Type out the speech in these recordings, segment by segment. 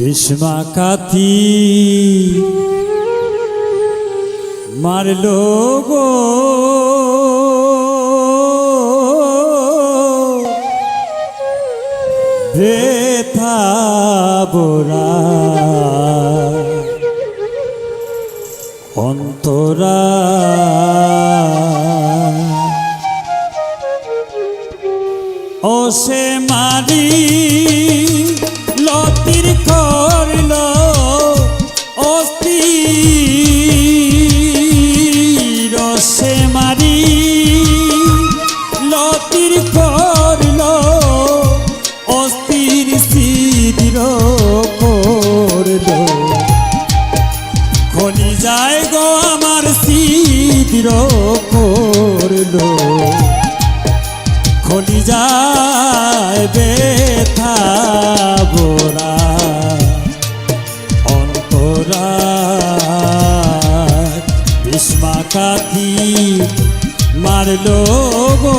ভীষ্মাকাতি মারলো গো বৃথা বোরা অন্তরা ও সে মারি লতির করল অস্থির সে মারি লতির করল অস্থির স্থির করল খনি যায় গো আমার স্থির করল খনি যায় বেথা বোরা অন্তরা ভীষ্মাকাতি মারলো গো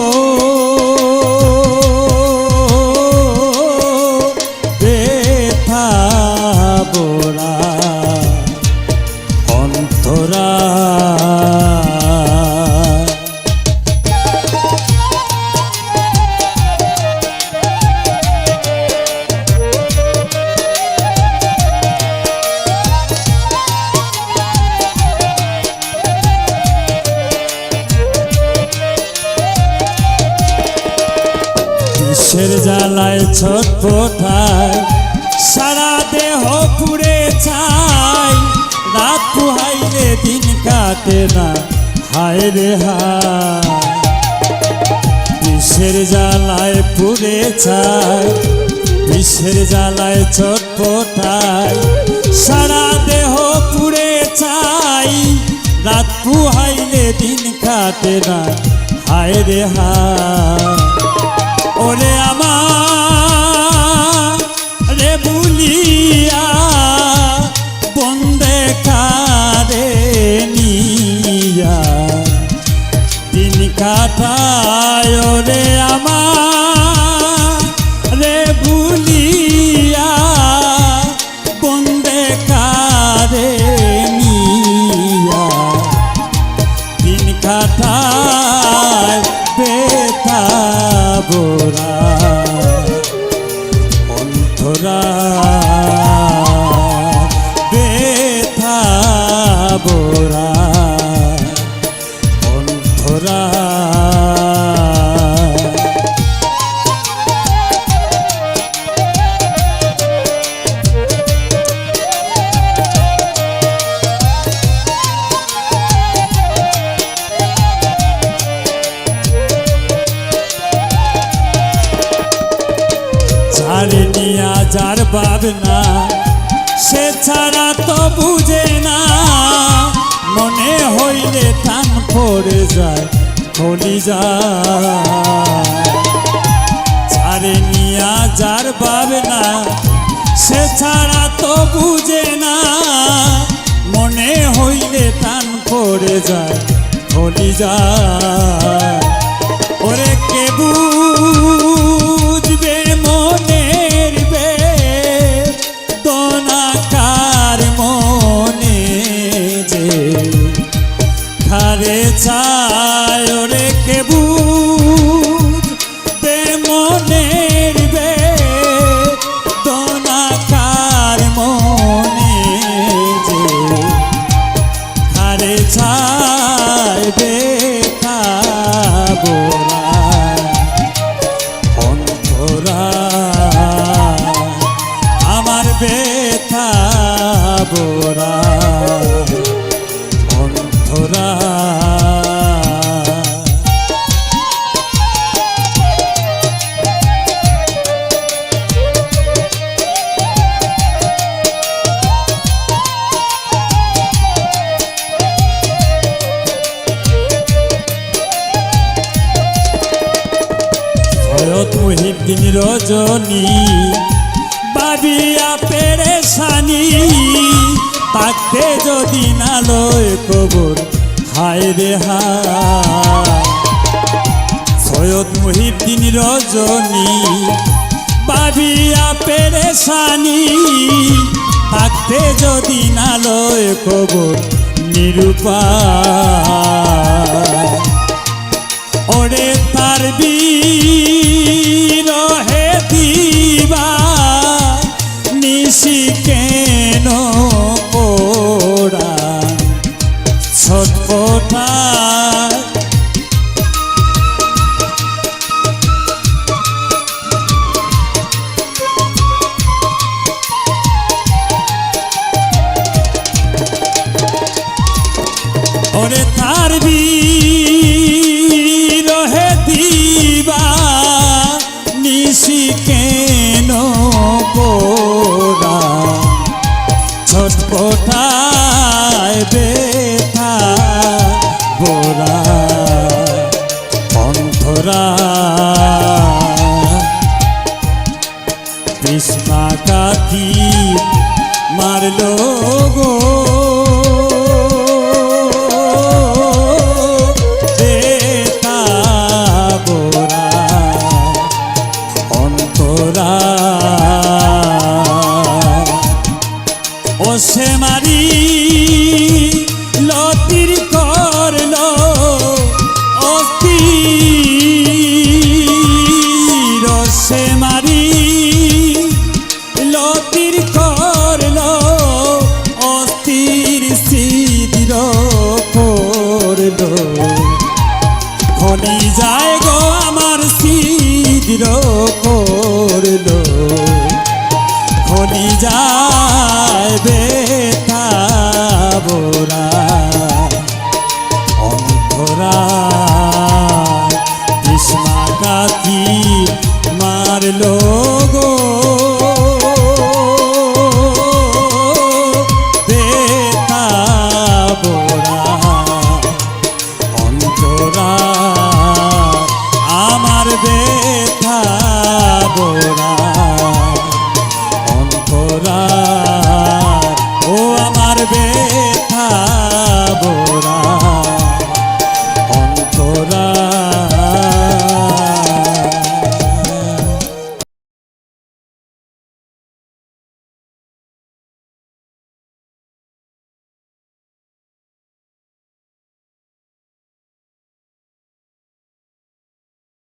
বেথা বোরা অন্তরা বিষের জ্বালায় ছটফটায় সারা দেহ পুড়ে চাই রাত পুহাইলে দিন কাটে না হায় রে হায় বিষের জ্বালায় পুড়ে চাই বিষের জ্বালায় ছটফটায় সারা দেহ পুড়ে চাই রাত পুহাইলে দিন কাটে না হায় রে হায় ওরে আমার রে বুলিয়া বন্দে কারে নিয়া দিন কাটায় ওরে আমার রে বুলিয়া বন্দে কারে নিয়া দিন কাটায় বেথা বোরা অন্তরা বেথা বোরা অন্তরা যারে নিয়া যার ভাবনা সে ছাড়া তো বুঝে না মনে হইলে টান পড়ে যায় খলি যায় যারে নিয়া যার ভাবনা সে ছাড়া তো বুঝে না মনে হইলে টান পড়ে যায় খলি যায় ওরে কে বুঝবে মনের বেদনাকার মনে যে খারে চায় ওরে কে বুঝবে মনের বেদনাকার মনে যে খারে চায় বেথা বোরা অন্তরা আমার বেথা বোরা অন্তরা মুহিদ্দিন রজনী বাবিয়া পেরেশানি তাকে যদি না লয় কবর হায় রে হায় সৈয়দ মুহিদ্দিন রজনী ভাবিয়া পেরেশানি থাকতে যদি না লয় কবর নিরূপায় ওরে তার বিরহে দিবা নিশি কেন পোড়ান ছটফটায় ওরে তার বিরহে দিবা নিশি কেন পোড়া ছটফটায় বেথা বোরা অন্তরা কৃষ্ণাকাতি মারলো গো সে মারি লতির করল অস্থির সে মারি লতির করল অস্থির সিদ্র করল খনি যায় গো আমার সিদ্র করল খনি যায় বেথা বোরা অন্তরা কৃষ্ণাকাতি মারলো গো বেথা বোরা অন্তরা আমার বেথা বোরা অন্তরা